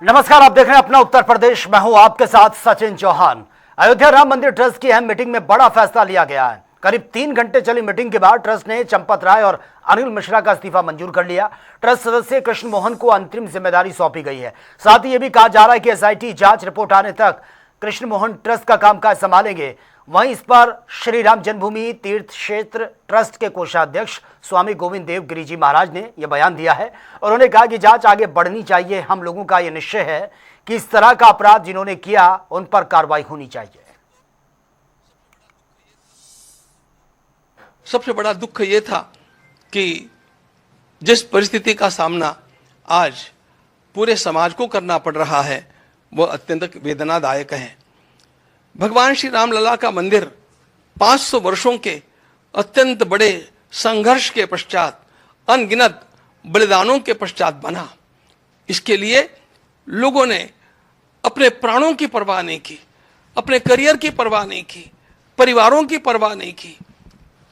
नमस्कार, आप देख रहे हैं अपना उत्तर प्रदेश। मैं हूं आपके साथ सचिन चौहान। अयोध्या राम मंदिर ट्रस्ट की अहम मीटिंग में बड़ा फैसला लिया गया है। करीब 3 घंटे चली मीटिंग के बाद ट्रस्ट ने चंपत राय और अनिल मिश्रा का इस्तीफा मंजूर कर लिया। ट्रस्ट सदस्य कृष्ण मोहन को अंतरिम जिम्मेदारी सौंपी गई है। साथ ही यह भी कहा जा रहा है कि एसआईटी जांच रिपोर्ट आने तक कृष्ण मोहन ट्रस्ट का कामकाज संभालेंगे। वहीं इस पर श्री राम जन्मभूमि तीर्थ क्षेत्र ट्रस्ट के कोषाध्यक्ष स्वामी गोविंद देव गिरी जी महाराज ने यह बयान दिया है। उन्होंने कहा कि जांच आगे बढ़नी चाहिए। हम लोगों का यह निश्चय है कि इस तरह का अपराध जिन्होंने किया उन पर कार्रवाई होनी चाहिए। सबसे बड़ा दुख ये था कि जिस परिस्थिति का सामना आज पूरे समाज को करना पड़ रहा है वह अत्यंत वेदनादायक है। भगवान श्री राम लला का मंदिर 500 वर्षों के अत्यंत बड़े संघर्ष के पश्चात, अनगिनत बलिदानों के पश्चात बना। इसके लिए लोगों ने अपने प्राणों की परवाह नहीं की, अपने करियर की परवाह नहीं की, परिवारों की परवाह नहीं की।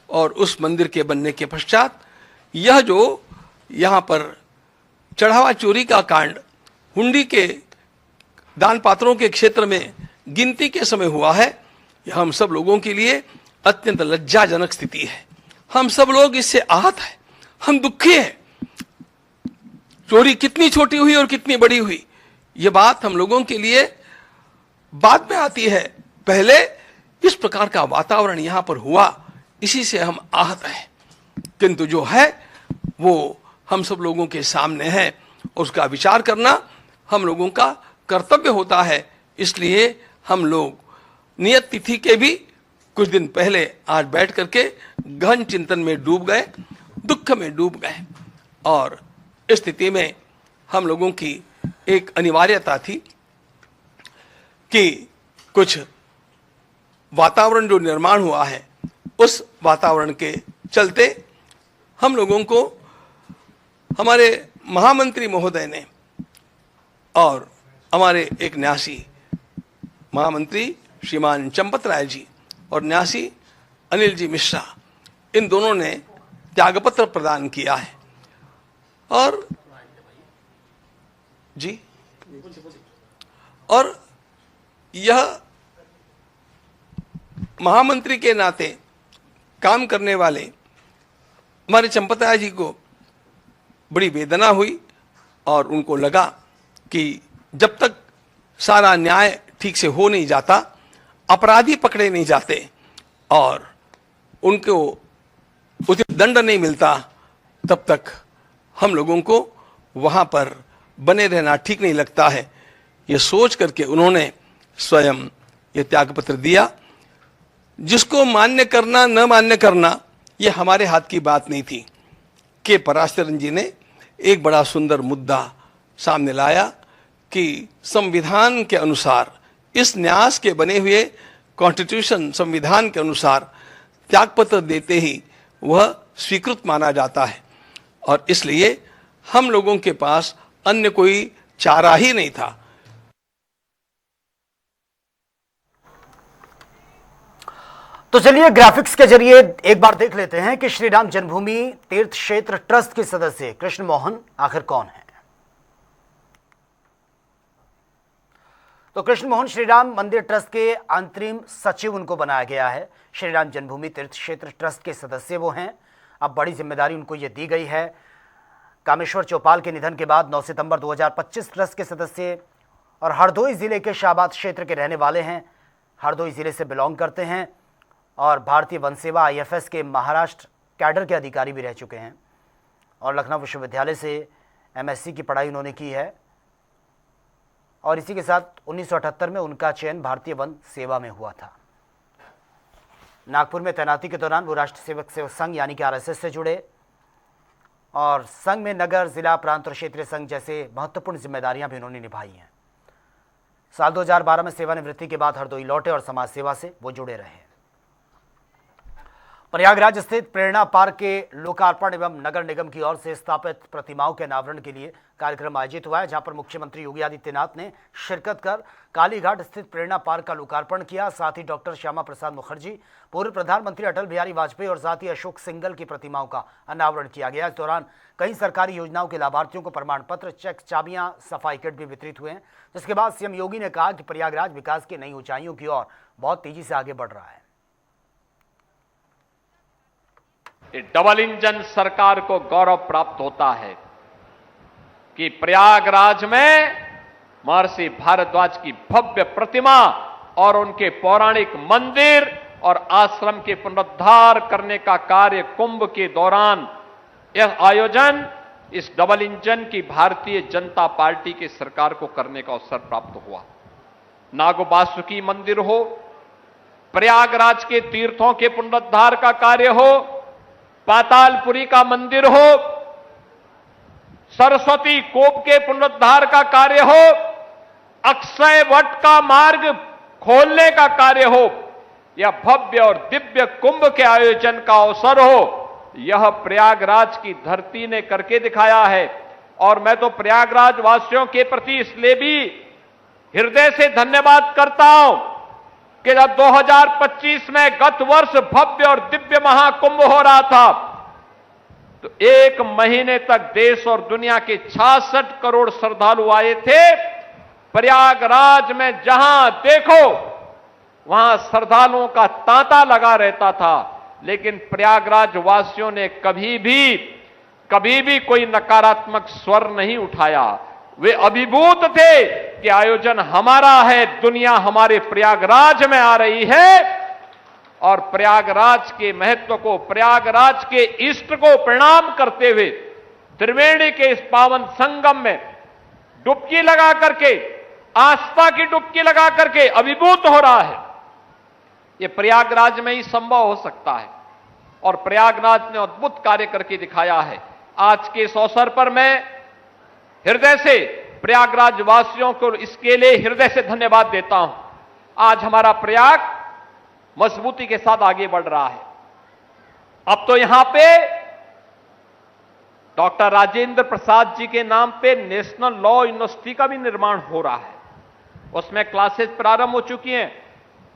और उस मंदिर के बनने के पश्चात यह जो यहाँ पर चढ़ावा चोरी का कांड हुंडी के दान पात्रों के क्षेत्र में गिनती के समय हुआ है, यह हम सब लोगों के लिए अत्यंत लज्जाजनक स्थिति है। हम सब लोग इससे आहत हैं, हम दुखी हैं। चोरी कितनी छोटी हुई और कितनी बड़ी हुई, यह बात हम लोगों के लिए बाद में आती है। पहले इस प्रकार का वातावरण यहां पर हुआ, इसी से हम आहत हैं। किंतु जो है वो हम सब लोगों के सामने है, उसका विचार करना हम लोगों का कर्तव्य होता है। इसलिए हम लोग नियत तिथि के भी कुछ दिन पहले आज बैठ करके गहन चिंतन में डूब गए, दुख में डूब गए। और इस स्थिति में हम लोगों की एक अनिवार्यता थी कि कुछ वातावरण जो निर्माण हुआ है उस वातावरण के चलते हम लोगों को हमारे महामंत्री महोदय ने और हमारे एक न्यासी महामंत्री श्रीमान चंपत राय जी और न्यासी अनिल जी मिश्रा, इन दोनों ने त्यागपत्र प्रदान किया है। और जी और यह महामंत्री के नाते काम करने वाले हमारे चंपत राय जी को बड़ी वेदना हुई और उनको लगा कि जब तक सारा न्याय ठीक से हो नहीं जाता, अपराधी पकड़े नहीं जाते और उनको उचित दंड नहीं मिलता, तब तक हम लोगों को वहां पर बने रहना ठीक नहीं लगता है। ये सोच करके उन्होंने स्वयं ये त्यागपत्र दिया। जिसको मान्य करना न मान्य करना ये हमारे हाथ की बात नहीं थी। के पराशरन जी ने एक बड़ा सुंदर मुद्दा सामने लाया कि संविधान के अनुसार, इस न्यास के बने हुए कॉन्स्टिट्यूशन संविधान के अनुसार त्यागपत्र देते ही वह स्वीकृत माना जाता है। और इसलिए हम लोगों के पास अन्य कोई चारा ही नहीं था। तो चलिए ग्राफिक्स के जरिए एक बार देख लेते हैं कि श्री राम जन्मभूमि तीर्थ क्षेत्र ट्रस्ट के सदस्य कृष्ण मोहन आखिर कौन है। तो कृष्ण मोहन श्री राम मंदिर ट्रस्ट के अंतरिम सचिव उनको बनाया गया है। श्री राम जन्मभूमि तीर्थ क्षेत्र ट्रस्ट के सदस्य वो हैं। अब बड़ी जिम्मेदारी उनको ये दी गई है। कामेश्वर चौपाल के निधन के बाद 9 सितंबर 2025 ट्रस्ट के सदस्य और हरदोई जिले के शाहबाद क्षेत्र के रहने वाले हैं। हरदोई जिले से बिलोंग करते हैं और भारतीय वन सेवा IFS के महाराष्ट्र कैडर के अधिकारी भी रह चुके हैं और लखनऊ विश्वविद्यालय से MSc की पढ़ाई उन्होंने की है। और इसी के साथ 1978 में उनका चयन भारतीय वन सेवा में हुआ था। नागपुर में तैनाती के दौरान वो राष्ट्र सेवक सेवक संघ यानी कि RSS से जुड़े और संघ में नगर, जिला, प्रांत और क्षेत्रीय संघ जैसे महत्वपूर्ण जिम्मेदारियां भी उन्होंने निभाई हैं। साल 2012 में सेवानिवृत्ति के बाद हरदोई लौटे और समाज सेवा से वो जुड़े रहे। प्रयागराज स्थित प्रेरणा पार्क के लोकार्पण एवं नगर निगम की ओर से स्थापित प्रतिमाओं के अनावरण के लिए कार्यक्रम आयोजित हुआ है, जहां पर मुख्यमंत्री योगी आदित्यनाथ ने शिरकत कर कालीघाट स्थित प्रेरणा पार्क का लोकार्पण किया। साथ ही डॉक्टर श्यामा प्रसाद मुखर्जी, पूर्व प्रधानमंत्री अटल बिहारी वाजपेयी और साथ ही अशोक सिंघल की प्रतिमाओं का अनावरण किया गया। इस दौरान कई सरकारी योजनाओं के लाभार्थियों को प्रमाण पत्र, चेक, चाबियां, सफाई किट भी वितरित हुए हैं। जिसके बाद सीएम योगी ने कहा कि प्रयागराज विकास की नई ऊंचाइयों की ओर बहुत तेजी से आगे बढ़ रहा है। डबल इंजन सरकार को गौरव प्राप्त होता है कि प्रयागराज में महर्षि भारद्वाज की भव्य प्रतिमा और उनके पौराणिक मंदिर और आश्रम के पुनरुद्धार करने का कार्य कुंभ के दौरान यह आयोजन इस डबल इंजन की भारतीय जनता पार्टी की सरकार को करने का अवसर प्राप्त हुआ। नागोबासुकी मंदिर हो, प्रयागराज के तीर्थों के पुनरुद्धार का कार्य हो, पातालपुरी का मंदिर हो, सरस्वती कोप के पुनरुद्धार का कार्य हो, अक्षय वट का मार्ग खोलने का कार्य हो, या भव्य और दिव्य कुंभ के आयोजन का अवसर हो, यह प्रयागराज की धरती ने करके दिखाया है। और मैं तो प्रयागराज वासियों के प्रति इसलिए भी हृदय से धन्यवाद करता हूं कि जब 2025 में गत वर्ष भव्य और दिव्य महाकुंभ हो रहा था तो 1 महीने तक देश और दुनिया के 66 करोड़ श्रद्धालु आए थे। प्रयागराज में जहां देखो वहां श्रद्धालुओं का तांता लगा रहता था, लेकिन प्रयागराज वासियों ने कभी भी कोई नकारात्मक स्वर नहीं उठाया। वे अभिभूत थे कि आयोजन हमारा है, दुनिया हमारे प्रयागराज में आ रही है और प्रयागराज के महत्व को, प्रयागराज के इष्ट को प्रणाम करते हुए त्रिवेणी के इस पावन संगम में डुबकी लगा करके, आस्था की डुबकी लगा करके अभिभूत हो रहा है। यह प्रयागराज में ही संभव हो सकता है और प्रयागराज ने अद्भुत कार्य करके दिखाया है। आज के इस अवसर पर मैं हृदय से प्रयागराज वासियों को इसके लिए हृदय से धन्यवाद देता हूं। आज हमारा प्रयाग मजबूती के साथ आगे बढ़ रहा है। अब तो यहां पे डॉक्टर राजेंद्र प्रसाद जी के नाम पे नेशनल लॉ यूनिवर्सिटी का भी निर्माण हो रहा है। उसमें क्लासेस प्रारंभ हो चुकी हैं,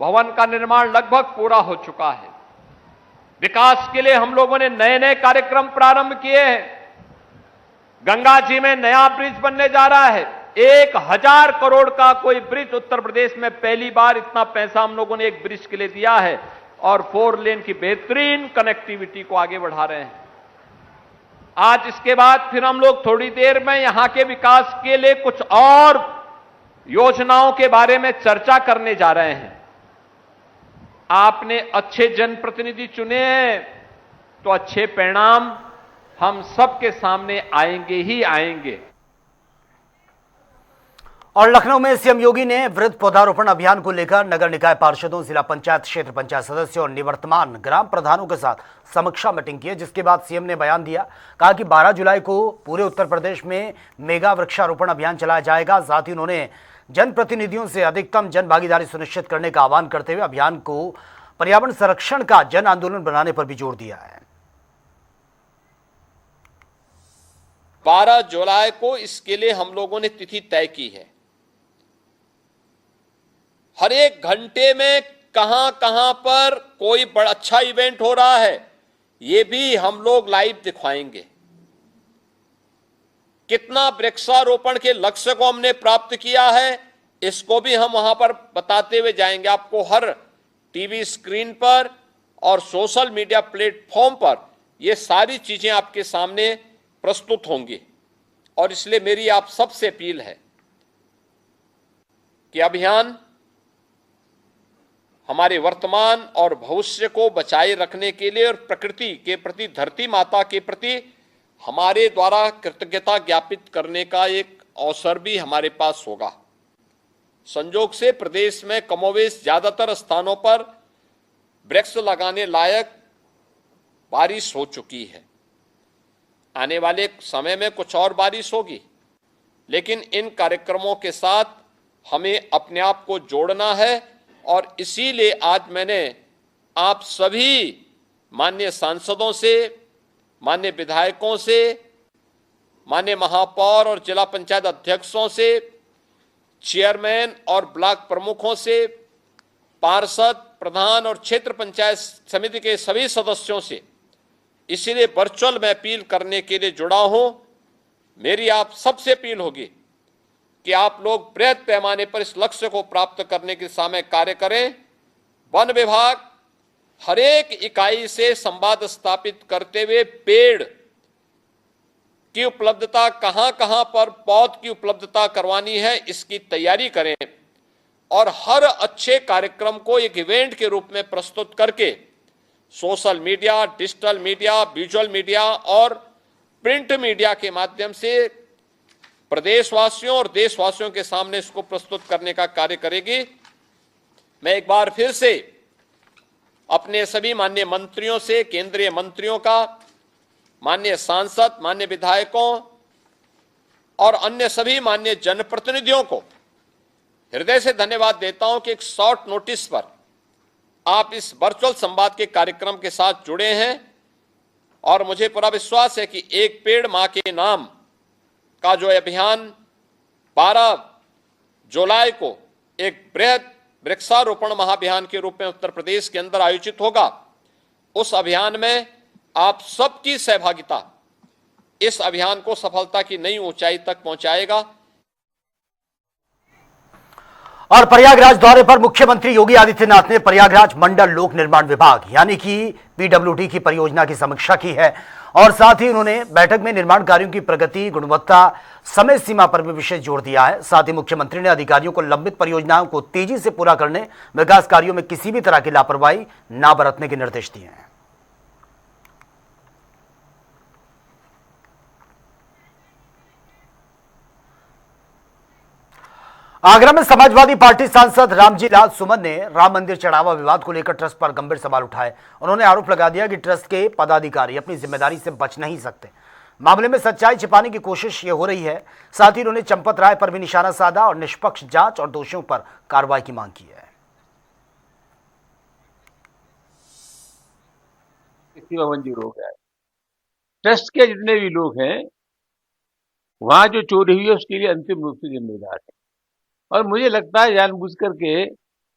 भवन का निर्माण लगभग पूरा हो चुका है। विकास के लिए हम लोगों ने नए नए कार्यक्रम प्रारंभ किए हैं। गंगा जी में नया ब्रिज बनने जा रहा है, 1000 करोड़ का कोई ब्रिज। उत्तर प्रदेश में पहली बार इतना पैसा हम लोगों ने एक ब्रिज के लिए दिया है और 4 लेन की बेहतरीन कनेक्टिविटी को आगे बढ़ा रहे हैं। आज इसके बाद फिर हम लोग थोड़ी देर में यहां के विकास के लिए कुछ और योजनाओं के बारे में चर्चा करने जा रहे हैं। आपने अच्छे जनप्रतिनिधि चुने हैं तो अच्छे परिणाम हम सबके सामने आएंगे ही आएंगे। और लखनऊ में सीएम योगी ने वृद्ध पौधारोपण अभियान को लेकर नगर निकाय पार्षदों, जिला पंचायत, क्षेत्र पंचायत सदस्यों और निवर्तमान ग्राम प्रधानों के साथ समीक्षा मीटिंग की, जिसके बाद सीएम ने बयान दिया। कहा कि 12 जुलाई को पूरे उत्तर प्रदेश में मेगा वृक्षारोपण अभियान चलाया जाएगा। साथ ही उन्होंने जनप्रतिनिधियों से अधिकतम जन भागीदारी सुनिश्चित करने का आह्वान करते हुए अभियान को पर्यावरण संरक्षण का जन आंदोलन बनाने पर भी जोर दिया है। 12 जुलाई को इसके लिए हम लोगों ने तिथि तय की है। हर एक घंटे में कहां कहां पर कोई बड़ा अच्छा इवेंट हो रहा है, ये भी हम लोग लाइव दिखाएंगे। कितना वृक्षारोपण के लक्ष्य को हमने प्राप्त किया है, इसको भी हम वहां पर बताते हुए जाएंगे। आपको हर टीवी स्क्रीन पर और सोशल मीडिया प्लेटफॉर्म पर ये सारी चीजें आपके सामने प्रस्तुत होंगी। और इसलिए मेरी आप सबसे अपील है कि अभियान हमारे वर्तमान और भविष्य को बचाए रखने के लिए और प्रकृति के प्रति, धरती माता के प्रति हमारे द्वारा कृतज्ञता ज्ञापित करने का एक अवसर भी हमारे पास होगा। संयोग से प्रदेश में कमोवेश ज्यादातर स्थानों पर वृक्ष लगाने लायक बारिश हो चुकी है। आने वाले समय में कुछ और बारिश होगी, लेकिन इन कार्यक्रमों के साथ हमें अपने आप को जोड़ना है। और इसीलिए आज मैंने आप सभी माननीय सांसदों से, माननीय विधायकों से, माननीय महापौर और जिला पंचायत अध्यक्षों से, चेयरमैन और ब्लॉक प्रमुखों से, पार्षद, प्रधान और क्षेत्र पंचायत समिति के सभी सदस्यों से इसीलिए वर्चुअल में अपील करने के लिए जुड़ा हूं। मेरी आप सबसे अपील होगी कि आप लोग बृहद पैमाने पर इस लक्ष्य को प्राप्त करने की दिशा में कार्य करें। वन विभाग हर एक इकाई से संवाद स्थापित करते हुए पेड़ की उपलब्धता, कहां-कहां पर पौध की उपलब्धता करवानी है, इसकी तैयारी करें और हर अच्छे कार्यक्रम को एक इवेंट के रूप में प्रस्तुत करके social media, digital media, visual media और प्रिंट मीडिया के माध्यम से प्रदेशवासियों और देशवासियों के सामने इसको प्रस्तुत करने का कार्य करेगी। मैं एक बार फिर से अपने सभी माननीय मंत्रियों से, केंद्रीय मंत्रियों का, माननीय सांसद, माननीय विधायकों और अन्य सभी माननीय जनप्रतिनिधियों को हृदय से धन्यवाद देता हूं कि एक शॉर्ट नोटिस पर आप इस वर्चुअल संवाद के कार्यक्रम के साथ जुड़े हैं और मुझे पूरा विश्वास है कि एक पेड़ मां के नाम का जो अभियान 12 जुलाई को एक बृहद वृक्षारोपण महाअभियान के रूप में उत्तर प्रदेश के अंदर आयोजित होगा। उस अभियान में आप सबकी सहभागिता इस अभियान को सफलता की नई ऊंचाई तक पहुंचाएगा। और प्रयागराज दौरे पर मुख्यमंत्री योगी आदित्यनाथ ने प्रयागराज मंडल लोक निर्माण विभाग यानी कि पीडब्ल्यूडी की परियोजना की समीक्षा की है और साथ ही उन्होंने बैठक में निर्माण कार्यों की प्रगति, गुणवत्ता, समय सीमा पर भी विशेष जोर दिया है। साथ ही मुख्यमंत्री ने अधिकारियों को लंबित परियोजनाओं को तेजी से पूरा करने, विकास कार्यों में किसी भी तरह की लापरवाही न बरतने के निर्देश दिए हैं। आगरा में समाजवादी पार्टी सांसद रामजी लाल सुमन ने राम मंदिर चढ़ावा विवाद को लेकर ट्रस्ट पर गंभीर सवाल उठाए। उन्होंने आरोप लगा दिया कि ट्रस्ट के पदाधिकारी अपनी जिम्मेदारी से बच नहीं सकते। मामले में सच्चाई छिपाने की कोशिश ये हो रही है। साथ ही उन्होंने चंपत राय पर भी निशाना साधा और निष्पक्ष जांच और दोषियों पर कार्रवाई की मांग की है। मंजूर हो गया है। ट्रस्ट के जितने भी लोग हैं वहां जो चोरी हुई है उसके लिए अंतिम रूप से जिम्मेदार है और मुझे लगता है जानबूझ करके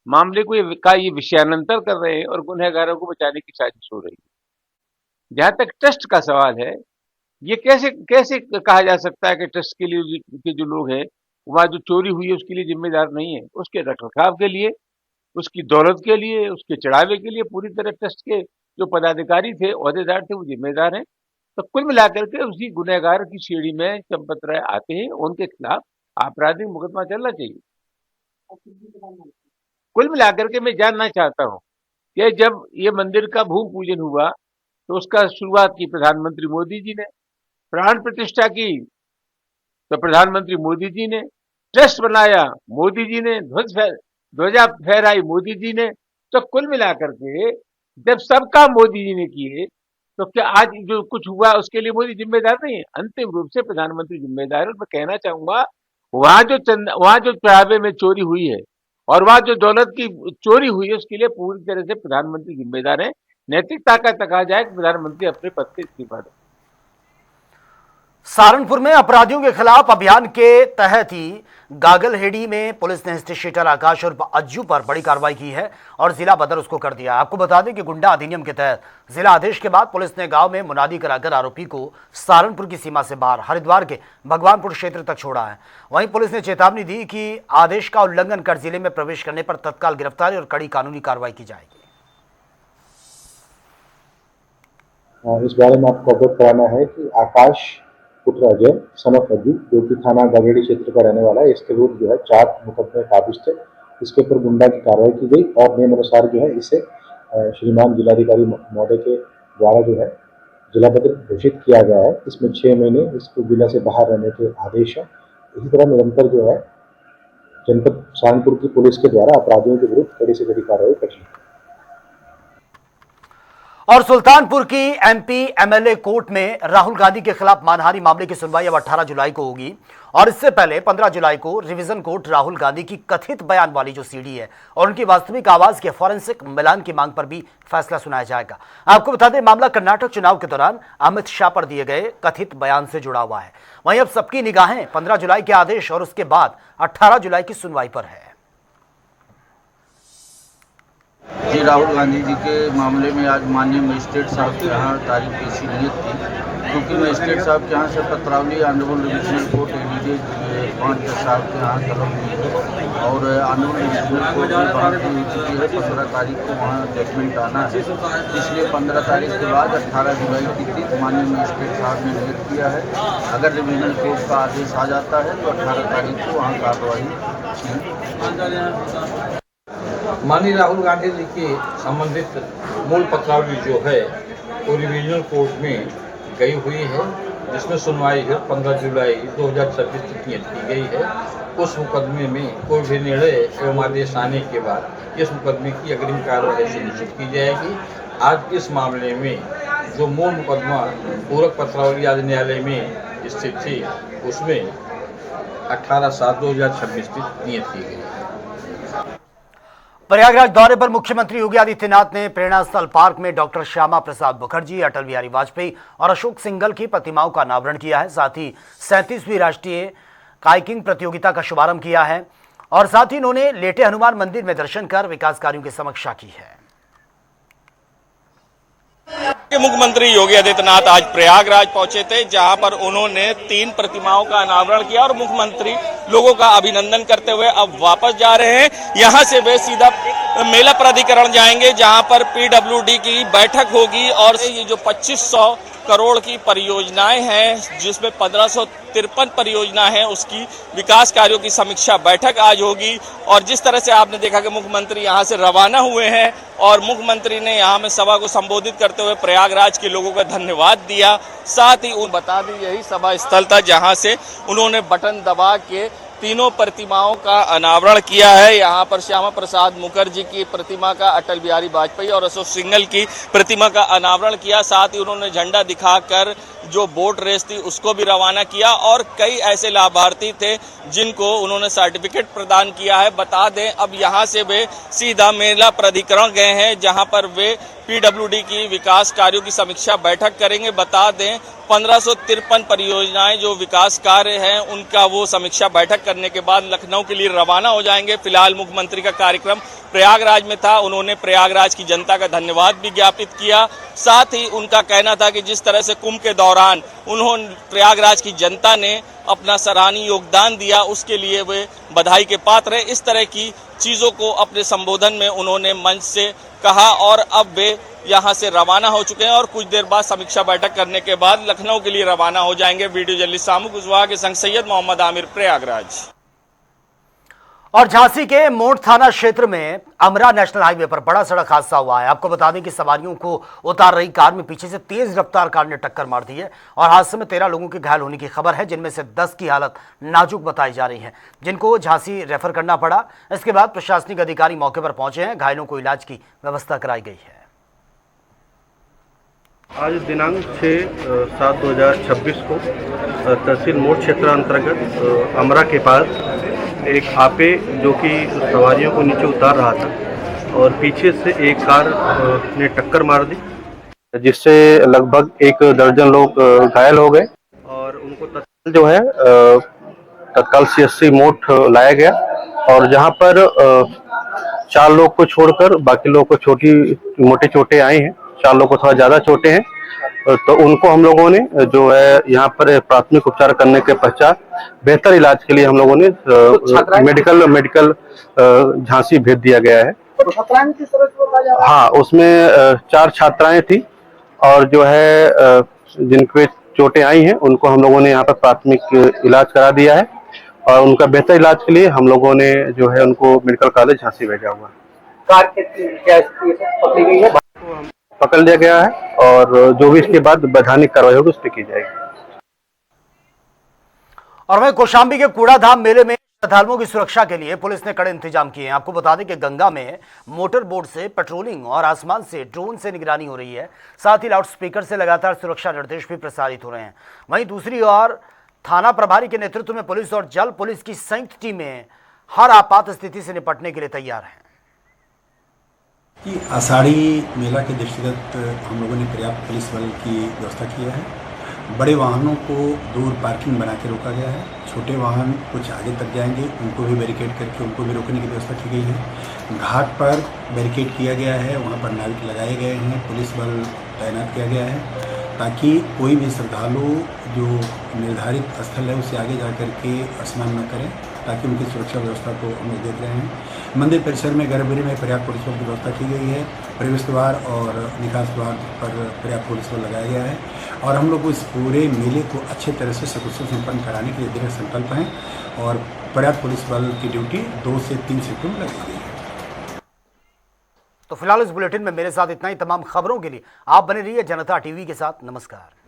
मामले को ये विषयानंतर कर रहे हैं और गुनहगारों को बचाने की साजिश हो रही है। जहां तक ट्रस्ट का सवाल है, ये कैसे कैसे कहा जा सकता है कि ट्रस्ट के लिए के जो लोग हैं वहां जो चोरी हुई है उसके लिए जिम्मेदार नहीं है। उसके रखरखाव के लिए, उसकी दौलत के लिए, उसके चढ़ावे के लिए पूरी तरह ट्रस्ट के जो पदाधिकारी थे, ओहदेदार थे, वो जिम्मेदार हैं। तो कुल मिलाकर के उसी गुनहगार की श्रेणी में चंपत राय आते हैं, उनके खिलाफ आपराधिक मुकदमा चलना चाहिए। कुल मिलाकर के मैं जानना चाहता हूं कि जब ये मंदिर का भूमि पूजन हुआ तो उसका शुरुआत की प्रधानमंत्री मोदी जी ने, प्राण प्रतिष्ठा की तो प्रधानमंत्री मोदी जी ने, ट्रस्ट बनाया मोदी जी ने, ध्वजा फहराई मोदी जी ने। तो कुल मिलाकर के जब सब काम मोदी जी ने किए तो क्या आज जो कुछ हुआ उसके लिए मोदी जिम्मेदार नहीं है? अंतिम रूप से प्रधानमंत्री जिम्मेदार है। मैं कहना चाहूंगा वहां जो चढ़ावे में चोरी हुई है और वहां जो दौलत की चोरी हुई है उसके लिए पूरी तरह से प्रधानमंत्री जिम्मेदार है। नैतिकता का तकाजा है कि प्रधानमंत्री अपने पद से इस्तीफा दें। सहारनपुर में अपराधियों के खिलाफ अभियान के तहत ही गागलहेड़ी में पुलिस ने हिस्ट्री शीटर आकाश और अज्जू पर बड़ी कार्रवाई की है और जिला बदर उसको कर दिया। आपको बता दें कि गुंडा अधिनियम के तहत जिला आदेश के बाद पुलिस ने गांव में मुनादी कराकर आरोपी को सहारनपुर की सीमा से बाहर हरिद्वार के भगवानपुर क्षेत्र तक छोड़ा है। वहीं पुलिस ने चेतावनी दी कि आदेश का उल्लंघन कर जिले में प्रवेश करने पर तत्काल गिरफ्तारी और कड़ी कानूनी कार्रवाई की जाएगी। इस बारे में आपको अवगत कराना है कि आकाश पुत्र अजय सन ऑफ अज्जू जो कि थाना गागेड़ी क्षेत्र का रहने वाला है, इसके विरुद्ध जो है 4 मुकदमे काबिज थे। इसके ऊपर गुंडा की कार्रवाई की गई और नियम अनुसार जो है इसे श्रीमान जिलाधिकारी महोदय के द्वारा जो है जिला बदर घोषित किया गया है। इसमें 6 महीने इसको जिला से बाहर रहने के आदेश है। इसी तरह निरंतर जो है जनपद सहारनपुर की पुलिस के द्वारा अपराधियों के विरुद्ध कड़ी से कड़ी कार्रवाई कर रही है। और सुल्तानपुर की एमपी एमएलए कोर्ट में राहुल गांधी के खिलाफ मानहानि मामले की सुनवाई अब 18 जुलाई को होगी और इससे पहले 15 जुलाई को रिवीजन कोर्ट राहुल गांधी की कथित बयान वाली जो सीडी है और उनकी वास्तविक आवाज के फॉरेंसिक मिलान की मांग पर भी फैसला सुनाया जाएगा। आपको बता दें, मामला कर्नाटक चुनाव के दौरान अमित शाह पर दिए गए कथित बयान से जुड़ा हुआ है। वहीं अब सबकी निगाहें 15 जुलाई के आदेश और उसके बाद 18 जुलाई की सुनवाई पर है। जी, राहुल गांधी जी के मामले में आज माननीय मजिस्ट्रेट साहब के यहाँ तारीख की नियत थी, क्योंकि मजिस्ट्रेट साहब के यहाँ से पत्रावली ऑनरेबल डिविजनल कोर्ट एलिजेड 5 साहब के यहाँ तलब हुई है और ऑनरेबल डिविजनल कोर्ट में बात हो चुकी है। 15 तारीख को वहाँ जजमेंट आना है, इसलिए 15 तारीख के बाद 18 जुलाई की तिथि माननीय मजिस्ट्रेट साहब ने नियत किया है। अगर डिविजनल कोर्ट का आदेश आ जाता है तो 18 तारीख को वहाँ कार्रवाई। माननीय राहुल गांधी जी की संबंधित मूल पत्रावली जो है वो रिवीजनल कोर्ट में गई हुई है, जिसमें सुनवाई है 15 जुलाई 2026 तक नियत की गई है। उस मुकदमे में कोई भी निर्णय एवं आदेश आने के बाद इस मुकदमे की अग्रिम कार्रवाई सुनिश्चित की जाएगी। आज इस मामले में जो मूल मुकदमा पूरक पत्रावली आज न्यायालय में स्थित थी, उसमें 18/7/2026 तक नियत की गई है। प्रयागराज दौरे पर मुख्यमंत्री योगी आदित्यनाथ ने प्रेरणा स्थल पार्क में डॉक्टर श्यामा प्रसाद मुखर्जी, अटल बिहारी वाजपेयी और अशोक सिंघल की प्रतिमाओं का अनावरण किया है। साथ ही 37वीं राष्ट्रीय काइकिंग प्रतियोगिता का शुभारंभ किया है और साथ ही उन्होंने लेटे हनुमान मंदिर में दर्शन कर विकास कार्यों की समीक्षा की है। मुख्यमंत्री योगी आदित्यनाथ आज प्रयागराज पहुंचे थे, जहां पर उन्होंने 3 प्रतिमाओं का अनावरण किया और मुख्यमंत्री लोगों का अभिनंदन करते हुए अब वापस जा रहे हैं। यहां से वे सीधा मेला प्राधिकरण जाएंगे, जहां पर पीडब्ल्यूडी की बैठक होगी और ये जो 2500 करोड़ की परियोजनाएं हैं, जिसमें 1553 परियोजना है, उसकी विकास कार्यों की समीक्षा बैठक आज होगी। और जिस तरह से आपने देखा कि मुख्यमंत्री यहां से रवाना हुए हैं और मुख्यमंत्री ने यहां में सभा को संबोधित करते हुए प्रयागराज के लोगों का धन्यवाद दिया। साथ ही उन बता दी यही सभा स्थल था जहां से उन्होंने बटन दबा के 3 प्रतिमाओं का अनावरण किया है। यहाँ पर श्यामा प्रसाद मुखर्जी की प्रतिमा का, अटल बिहारी वाजपेयी और अशोक सिंघल की प्रतिमा का अनावरण किया। साथ ही उन्होंने झंडा दिखाकर जो बोट रेस थी उसको भी रवाना किया और कई ऐसे लाभार्थी थे जिनको उन्होंने सर्टिफिकेट प्रदान किया है। बता दें, अब यहाँ से वे सीधा मेला प्राधिकरण गए हैं, जहाँ पर वे पीडब्ल्यूडी की विकास कार्यों की समीक्षा बैठक करेंगे। बता दें, 1553 परियोजनाएं जो विकास कार्य हैं उनका वो समीक्षा बैठक करने के बाद लखनऊ के लिए रवाना हो जाएंगे। फिलहाल मुख्यमंत्री का कार्यक्रम प्रयागराज में था, उन्होंने प्रयागराज की जनता का धन्यवाद भी ज्ञापित किया। साथ ही उनका कहना था कि जिस तरह से कुंभ के दौरान उन्होंने प्रयागराज की जनता ने अपना सराहनीय योगदान दिया, उसके लिए वे बधाई के पात्र हैं। इस तरह की चीजों को अपने संबोधन में उन्होंने मंच से कहा और अब वे यहां से रवाना हो चुके हैं और कुछ देर बाद समीक्षा बैठक करने के बाद लखनऊ के लिए रवाना हो जाएंगे। वीडियो जर्नलिस्ट सामू कुशवाहा के संग सैयद मोहम्मद आमिर, प्रयागराज। और झांसी के मोट थाना क्षेत्र में अमरा नेशनल हाईवे पर बड़ा सड़क हादसा हुआ है। आपको बता दें कि सवारियों को उतार रही कार में पीछे से तेज रफ्तार कार ने टक्कर मार दी है और हादसे में 13 लोगों के घायल होने की खबर है, जिनमें से 10 की हालत नाजुक बताई जा रही है, जिनको झांसी रेफर करना पड़ा। इसके बाद प्रशासनिक अधिकारी मौके पर पहुंचे हैं, घायलों को इलाज की व्यवस्था कराई गई है। आज दिनांक 6/7/2026 को तहसील मोड़ क्षेत्र अंतर्गत अमरा के पास एक आपे जो कि सवारियों को नीचे उतार रहा था और पीछे से एक कार ने टक्कर मार दी, जिससे लगभग 1 दर्जन लोग घायल हो गए और उनको तत्काल जो है तत्काल CSC मोट लाया गया और जहां पर 4 लोग को छोड़कर बाकी लोगों को छोटी मोटी चोटें आई हैं। 4 लोग को थोड़ा ज्यादा चोटें हैं, तो उनको हम लोगों ने जो है यहाँ पर प्राथमिक उपचार करने के पश्चात बेहतर इलाज के लिए हम लोगों ने मेडिकल झांसी भेज दिया गया है। हाँ, उसमें 4 छात्राएं थी और जो है जिनके चोटें आई हैं उनको हम लोगों ने यहाँ पर प्राथमिक इलाज करा दिया है और उनका बेहतर इलाज के लिए हम लोगों ने जो है उनको मेडिकल कॉलेज झांसी भेजा हुआ है। पकड़ लिया गया है और जो भी इसके बाद वैधानिक कार्रवाई होगी उस पर की जाएगी। और वहीं कौशाम्बी के कूड़ाधाम मेले में श्रद्धालुओं की सुरक्षा के लिए पुलिस ने कड़े इंतजाम किए हैं। आपको बता दें कि गंगा में मोटर बोट से पेट्रोलिंग और आसमान से ड्रोन से निगरानी हो रही है। साथ ही लाउडस्पीकर से लगातार सुरक्षा निर्देश भी प्रसारित हो रहे हैं। वहीं दूसरी ओर थाना प्रभारी के नेतृत्व में पुलिस और जल पुलिस की संयुक्त टीमें हर आपात स्थिति से निपटने के लिए तैयार हैं। कि आषाढ़ी मेला के दृष्टिगत हम लोगों ने पर्याप्त पुलिस बल की व्यवस्था किया है। बड़े वाहनों को दूर पार्किंग बना के रोका गया है। छोटे वाहन कुछ आगे तक जाएंगे, उनको भी बैरिकेड करके उनको भी रोकने की व्यवस्था की गई है। घाट पर बैरिकेड किया गया है, वहाँ पर नाविक लगाए गए हैं, पुलिस बल तैनात किया गया है ताकि कोई भी श्रद्धालु जो निर्धारित स्थल है उससे आगे जा कर के स्नान न करें, ताकि उनकी सुरक्षा व्यवस्था को हम लोग देख रहे हैं। मंदिर परिसर में गर्भगृह में पर्याप्त पुलिस बल की व्यवस्था की गई है। प्रवेश द्वार और निकास द्वार पर पर्याप्त पुलिस बल लगाया गया है और हम लोग इस पूरे मेले को अच्छे तरह से सकुशल संपन्न कराने के लिए दृढ़ संकल्प हैं और पर्याप्त पुलिस बल की ड्यूटी 2 से 3 शिफ्टों में लगाई गई है। तो फिलहाल इस बुलेटिन में मेरे साथ इतना ही। तमाम खबरों के लिए आप बने रहिए जनता टीवी के साथ। नमस्कार।